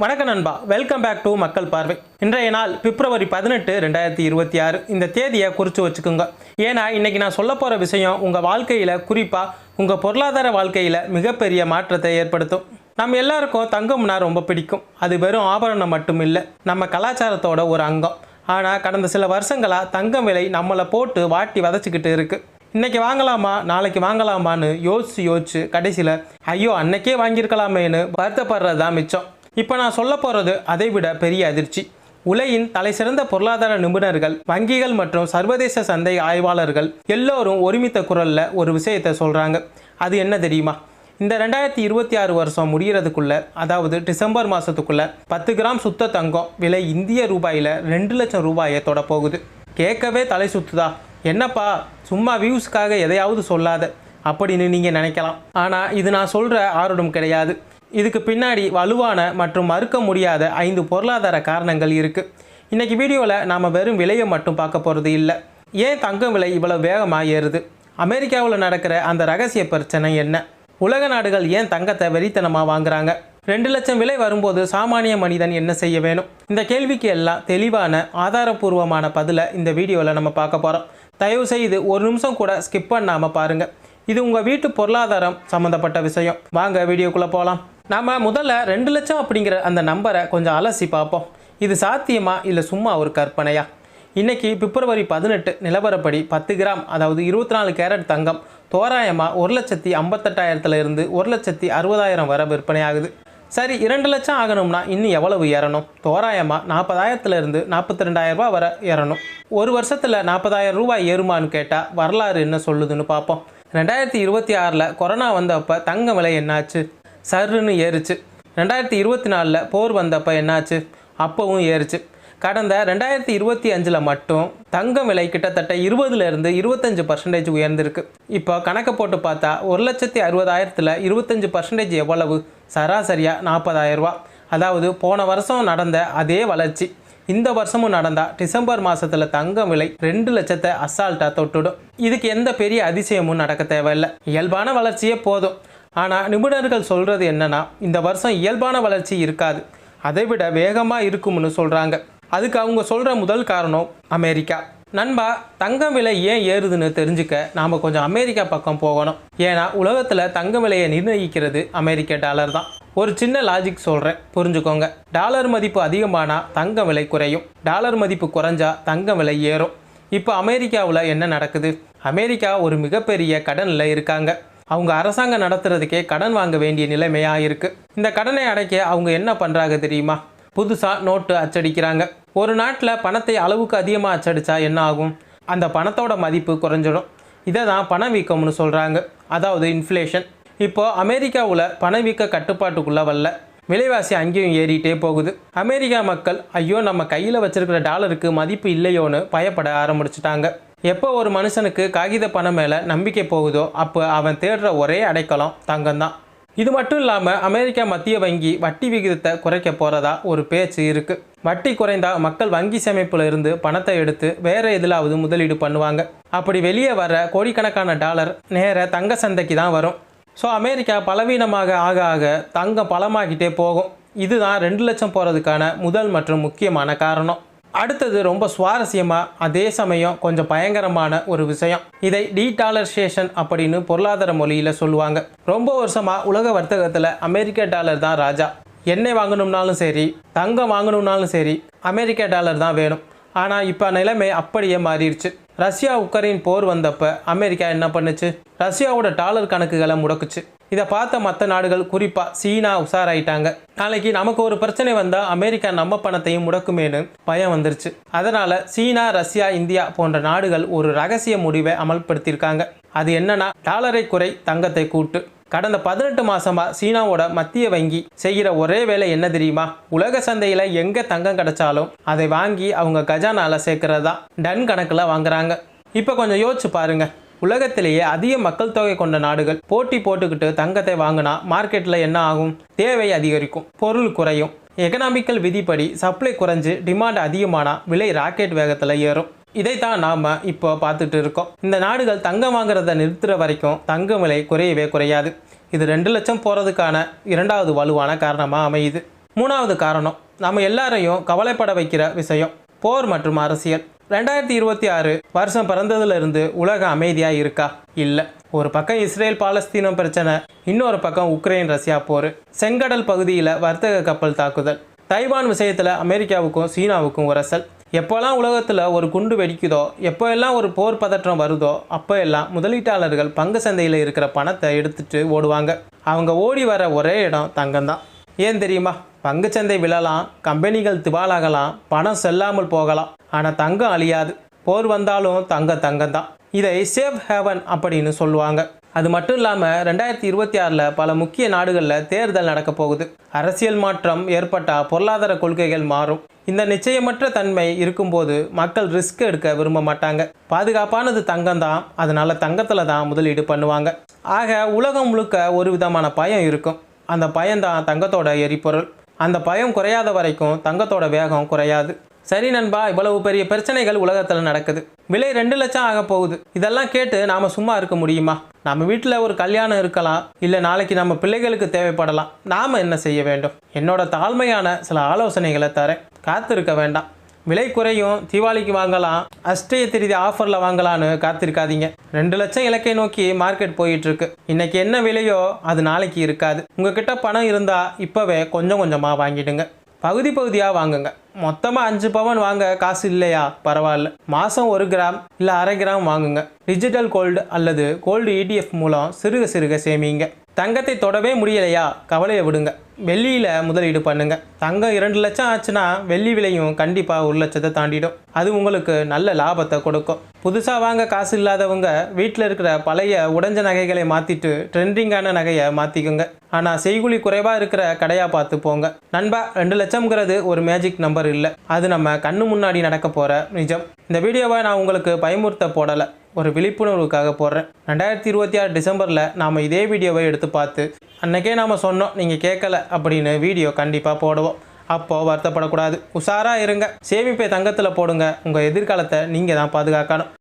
வணக்கம் நண்பா, welcome back to மக்கள் பார்வை. இன்றைய நாள் பிப்ரவரி 18, 2026. இந்த தேதியை குறித்து வச்சுக்கோங்க. ஏன்னா இன்னைக்கு நான் சொல்ல போகிற விஷயம் உங்கள் வாழ்க்கையில், குறிப்பாக உங்கள் பொருளாதார வாழ்க்கையில் மிகப்பெரிய மாற்றத்தை ஏற்படுத்தும். நம்ம எல்லாருக்கும் தங்கம்னா ரொம்ப பிடிக்கும். அது வெறும் ஆபரணம் மட்டும் இல்லை, நம்ம கலாச்சாரத்தோட ஒரு அங்கம். ஆனால் கடந்த சில வருஷங்களாக தங்கம் விலை நம்மளை போட்டு வாட்டி வதச்சிக்கிட்டு இருக்கு. இன்றைக்கி வாங்கலாமா நாளைக்கு வாங்கலாமான்னு யோசிச்சு கடைசியில் ஐயோ அன்னைக்கே வாங்கியிருக்கலாமேன்னு வருத்தப்படுறது தான் மிச்சம். இப்போ நான் சொல்ல போகிறது அதை விட பெரிய அதிர்ச்சி. உலகின் தலைசிறந்த பொருளாதார நிபுணர்கள், வங்கிகள் மற்றும் சர்வதேச சந்தை ஆய்வாளர்கள் எல்லோரும் ஒருமித்த குரலில் ஒரு விஷயத்தை சொல்கிறாங்க. அது என்ன தெரியுமா? இந்த 2026 வருஷம் முடிகிறதுக்குள்ள, அதாவது டிசம்பர் மாதத்துக்குள்ள 10 கிராம் சுத்த தங்கம் விலை இந்திய ரூபாயில் 2 லட்சம் ரூபாயை தொட போகுது. கேட்கவே தலை சுத்துதா? என்னப்பா சும்மா வியூஸ்க்காக எதையாவது சொல்லாத அப்படின்னு நீங்கள் நினைக்கலாம். ஆனால் இது நான் சொல்கிற ஆர்வம் கிடையாது. இதுக்கு பின்னாடி வலுவான மற்றும் மறுக்க முடியாத 5 பொருளாதார காரணங்கள் இருக்குது. இன்றைக்கி வீடியோவில் நாம் வெறும் விலையை மட்டும் பார்க்க போகிறது இல்லை. ஏன் தங்கம் விலை இவ்வளோ வேகமாக ஏறுது? அமெரிக்காவில் நடக்கிற அந்த ரகசிய பிரச்சனை என்ன? உலக நாடுகள் ஏன் தங்கத்தை வெறித்தனமாக வாங்குறாங்க? 2 லட்சம் விலை வரும்போது சாமானிய மனிதன் என்ன செய்ய வேணும்? இந்த கேள்விக்கு எல்லாம் தெளிவான ஆதாரபூர்வமான பதிலை இந்த வீடியோவில் நம்ம பார்க்க போகிறோம். தயவு செய்து ஒரு நிமிஷம் கூட ஸ்கிப் பண்ணாமல் பாருங்கள். இது உங்கள் வீட்டு பொருளாதாரம் சம்மந்தப்பட்ட விஷயம். வாங்க வீடியோக்குள்ளே போகலாம். நாம் முதல்ல 2 லட்சம் அப்படிங்கிற அந்த நம்பரை கொஞ்சம் அலசி பார்ப்போம். இது சாத்தியமா இல்லை சும்மா ஒரு கற்பனையா? இன்றைக்கி பிப்ரவரி 18 நிலவரப்படி 10 கிராம், அதாவது 24 கேரட் தங்கம் தோராயமாக 1,58,000 இருந்து 1,60,000 வரை விற்பனை ஆகுது. சரி, 2 லட்சம் ஆகணும்னா இன்னும் எவ்வளவு ஏறணும்? தோராயமாக 40,000 இருந்து 42,000 ரூபா வரை ஏறணும். ஒரு வருஷத்தில் 40,000 ரூபாய் ஏறுமான்னு கேட்டால் வரலாறு என்ன சொல்லுதுன்னு பார்ப்போம். 2026 கொரோனா வந்தப்போ தங்க விலை என்னாச்சு? சருன்னு ஏறுச்சு. 2024 போர் வந்தப்போ என்னாச்சு? அப்பவும் ஏறுச்சு. கடந்த 2025 மட்டும் தங்கம் விலை கிட்டத்தட்ட 20லேருந்து 25% உயர்ந்திருக்கு. இப்போ கணக்கு போட்டு பார்த்தா 1,60,000 25% எவ்வளவு? சராசரியாக 40,000 ரூபா. அதாவது போன வருஷம் நடந்த அதே வளர்ச்சி இந்த வருஷமும் நடந்தால் டிசம்பர் மாதத்தில் தங்கம் விலை 2 லட்சத்தை அசால்ட்டாக தொட்டுடும். இதுக்கு எந்த பெரிய அதிசயமும் நடக்க தேவையில்லை, இயல்பான வளர்ச்சியே போதும். ஆனால் நிபுணர்கள் சொல்கிறது என்னன்னா, இந்த வருஷம் இயல்பான வளர்ச்சி இருக்காது, அதை விட வேகமாக இருக்கும்னு சொல்கிறாங்க. அதுக்கு அவங்க சொல்கிற முதல் காரணம் அமெரிக்கா. நண்பா, தங்கம் விலை ஏன் ஏறுதுன்னு தெரிஞ்சுக்க நாம் கொஞ்சம் அமெரிக்கா பக்கம் போகணும். ஏன்னா உலகத்தில் தங்க விலையை நிர்ணயிக்கிறது அமெரிக்க டாலர் தான். ஒரு சின்ன லாஜிக் சொல்கிறேன், புரிஞ்சுக்கோங்க. டாலர் மதிப்பு அதிகமானால் தங்க விலை குறையும், டாலர் மதிப்பு குறைஞ்சா தங்க விலை ஏறும். இப்போ அமெரிக்காவில் என்ன நடக்குது? அமெரிக்கா ஒரு மிகப்பெரிய கடனில் இருக்காங்க. அவங்க அரசாங்கம் நடத்துறதுக்கே கடன் வாங்க வேண்டிய நிலைமையாக இருக்குது. இந்த கடனை அடைக்க அவங்க என்ன பண்ணுறாங்க தெரியுமா? புதுசாக நோட்டு அச்சடிக்கிறாங்க. ஒரு நாட்டில் பணத்தை அளவுக்கு அதிகமாக அச்சடித்தா என்ன ஆகும்? அந்த பணத்தோட மதிப்பு குறைஞ்சிடும். இதை தான் பணவீக்கம்னு சொல்கிறாங்க, அதாவது இன்ஃப்ளேஷன். இப்போது அமெரிக்காவில் பணவீக்க கட்டுப்பாட்டுக்குள்ளே வரல, விலைவாசி அங்கேயும் ஏறிட்டே போகுது. அமெரிக்கா மக்கள் ஐயோ நம்ம கையில் வச்சிருக்கிற டாலருக்கு மதிப்பு இல்லையோன்னு பயப்பட ஆரம்பிச்சிட்டாங்க. எப்போ ஒரு மனுஷனுக்கு காகித பணம் மேலே நம்பிக்கை போகுதோ அப்போ அவன் தேடுற ஒரே அடைக்கலம் தங்கம் தான். இது மட்டும் இல்லாமல் அமெரிக்கா மத்திய வங்கி வட்டி விகிதத்தை குறைக்க போகிறதா ஒரு பேச்சு இருக்குது. வட்டி குறைந்தால் மக்கள் வங்கி சேமிப்பில் இருந்து பணத்தை எடுத்து வேறு எதிலாவது முதலீடு பண்ணுவாங்க. அப்படி வெளியே வர கோடிக்கணக்கான டாலர் நேர தங்க சந்தைக்கு தான் வரும். ஸோ அமெரிக்கா பலவீனமாக ஆக ஆக தங்கம் பலமாகிட்டே போகும். இதுதான் 2 லட்சம் போகிறதுக்கான முதல் மற்றும் முக்கியமான காரணம். அடுத்தது ரொம்ப சுவாரஸ்யமாக, அதே சமயம் கொஞ்சம் பயங்கரமான ஒரு விஷயம். இதை டீடாலரைசேஷன் அப்படின்னு பொருளாதார மொழியில் சொல்லுவாங்க. ரொம்ப வருஷமாக உலக வர்த்தகத்தில் அமெரிக்க டாலர் தான் ராஜா. எண்ணெய் வாங்கணும்னாலும் சரி, தங்கம் வாங்கணும்னாலும் சரி, அமெரிக்க டாலர் தான் வேணும். ஆனால் இப்போ நிலைமை அப்படியே மாறிடுச்சு. ரஷ்யா உக்ரைன் போர் வந்தப்போ அமெரிக்கா என்ன பண்ணுச்சு? ரஷ்யாவோட டாலர் கணக்குகளை முடக்குச்சு. இதை பார்த்த மற்ற நாடுகள், குறிப்பாக சீனா உஷாராயிட்டாங்க. நாளைக்கு நமக்கு ஒரு பிரச்சனை வந்தால் அமெரிக்கா நம்ம பணத்தையும் முடக்குமேனு பயம் வந்துருச்சு. அதனால் சீனா, ரஷ்யா, இந்தியா போன்ற நாடுகள் ஒரு ரகசிய முடிவை அமல்படுத்தியிருக்காங்க. அது என்னன்னா, டாலரை குறை தங்கத்தை கூட்டு. கடந்த 18 மாதமாக சீனாவோட மத்திய வங்கி செய்கிற ஒரே வேலை என்ன தெரியுமா? உலக சந்தையில் எங்கே தங்கம் கிடைச்சாலும் அதை வாங்கி அவங்க கஜானால சேர்க்கறது தான். டன் கணக்கில் வாங்குறாங்க. இப்போ கொஞ்சம் யோசிச்சு பாருங்க, உலகத்திலேயே அதிக மக்கள் தொகை கொண்ட நாடுகள் போட்டி போட்டுக்கிட்டு தங்கத்தை வாங்கினா மார்க்கெட்டில் என்ன ஆகும்? தேவை அதிகரிக்கும், பொருள் குறையும். எக்கனாமிக்கல் விதிப்படி சப்ளை குறைஞ்சு டிமாண்ட் அதிகமானால் விலை ராக்கெட் வேகத்தில் ஏறும். இதைத்தான் நாம் இப்போ பார்த்துட்டு இருக்கோம். இந்த நாடுகள் தங்கம் வாங்குறத நிறுத்துகிற வரைக்கும் தங்கம் விலை குறையவே குறையாது. இது 2 லட்சம் போகிறதுக்கான இரண்டாவது வலுவான காரணமாக அமையுது. மூணாவது காரணம் நம்ம எல்லாரையும் கவலைப்பட வைக்கிற விஷயம் போர் மற்றும் அரசியல். 2026 வருஷம் பிறந்ததுலேருந்து உலகம் அமைதியாக இருக்கா? இல்லை. ஒரு பக்கம் இஸ்ரேல் பாலஸ்தீனம் பிரச்சனை, இன்னொரு பக்கம் உக்ரைன் ரஷ்யா போர், செங்கடல் பகுதியில் வர்த்தக கப்பல் தாக்குதல், தைவான் விஷயத்தில் அமெரிக்காவுக்கும் சீனாவுக்கும் உரசல். எப்போல்லாம் உலகத்தில் ஒரு குண்டு வெடிக்குதோ, எப்போ எல்லாம் ஒரு போர் பதற்றம் வருதோ, அப்போ எல்லாம் முதலீட்டாளர்கள் பங்கு சந்தையில் இருக்கிற பணத்தை எடுத்துட்டு ஓடுவாங்க. அவங்க ஓடி வர ஒரே இடம் தங்கம்தான். ஏன் தெரியுமா? பங்குச்சந்தை விழலாம், கம்பெனிகள் திவாலாகலாம், பணம் செல்லாமல் போகலாம், ஆனால் தங்கம் அழியாது. போர் வந்தாலும் தங்கம் தான். இதை சேஃப் ஹேவன் அப்படின்னு சொல்லுவாங்க. அது மட்டும் இல்லாமல் 2026 பல முக்கிய நாடுகளில் தேர்தல் நடக்க போகுது. அரசியல் மாற்றம் ஏற்பட்டால் பொருளாதார கொள்கைகள் மாறும். இந்த நிச்சயமற்ற தன்மை இருக்கும்போது மக்கள் ரிஸ்க் எடுக்க விரும்ப மாட்டாங்க. பாதுகாப்பானது தங்கம் தான், அதனால தங்கத்தில் தான் முதலீடு பண்ணுவாங்க. ஆக உலகம் முழுக்க ஒரு விதமான பயம் இருக்கும். அந்த பயம்தான் தங்கத்தோட எரிபொருள். அந்த பயம் குறையாத வரைக்கும் தங்கத்தோட வேகம் குறையாது. சரி நண்பா, இவ்வளவு பெரிய பிரச்சனைகள் உலகத்தில் நடக்குது, விலை 2 லட்சம் ஆக போகுது. இதெல்லாம் கேட்டு நாம் சும்மா இருக்க முடியுமா? நம்ம வீட்டில் ஒரு கல்யாணம் இருக்கலாம், இல்லை நாளைக்கு நம்ம பிள்ளைகளுக்கு தேவைப்படலாம். நாம் என்ன செய்ய வேண்டும்? என்னோட தாழ்மையான சில ஆலோசனைகளை தரேன், காத்திருக்க வேண்டாம். விலை குறையும், தீபாவளிக்கு வாங்கலாம், அஷ்டய திருதி ஆஃபரில் வாங்கலான்னு காத்திருக்காதீங்க. 2 லட்சம் இலக்கை நோக்கி மார்க்கெட் போயிட்டுருக்கு. இன்னைக்கு என்ன விலையோ அது நாளைக்கு இருக்காது. உங்ககிட்ட பணம் இருந்தால் இப்போவே கொஞ்சம் கொஞ்சமாக வாங்கிடுங்க. பகுதி பகுதியாக வாங்குங்க. மொத்தமாக 5 பவன் வாங்க காசு இல்லையா? பரவாயில்ல, மாதம் 1 கிராம் இல்லை அரை கிராம் வாங்குங்க. டிஜிட்டல் கோல்டு அல்லது கோல்டு ETF மூலம் சிறுக சிறுக சேமிங்க. தங்கத்தை தொடவே முடியலையா? கவலையை விடுங்க, வெள்ளியில் முதலீடு பண்ணுங்க. தங்கம் 2 லட்சம் ஆச்சுன்னா வெள்ளி விலையும் கண்டிப்பாக 1 லட்சத்தை தாண்டிடும். அது உங்களுக்கு நல்ல லாபத்தை கொடுக்கும். புதுசாக வாங்க காசு இல்லாதவங்க வீட்டில் இருக்கிற பழைய உடைஞ்ச நகைகளை மாற்றிட்டு ட்ரெண்டிங்கான நகையை மாற்றிக்குங்க. ஆனால் செய்குலி குறைவாக இருக்கிற கடையாக பார்த்து போங்க. நண்பா, 2 லட்சம்ங்கிறது ஒரு மேஜிக் நம்பர் இல்லை, அது நம்ம கண்ணு முன்னாடி நடக்க போகிற நிஜம். இந்த வீடியோவை நான் உங்களுக்கு பயமுறுத்த போடலை, ஒரு விழிப்புணர்வுக்காக போடுறேன். 2026 டிசம்பரில் நாம் இதே வீடியோவை எடுத்து பார்த்து அன்றைக்கே நாம் சொன்னோம், நீங்கள் கேட்கல அப்படின்னு வீடியோ கண்டிப்பாக போடுவோம். அப்போது வருத்தப்படக்கூடாது, உஷாராக இருங்க. சேமிப்பை தங்கத்தில் போடுங்க. உங்கள் எதிர்காலத்தை நீங்கள் தான் பாதுகாக்கணும்.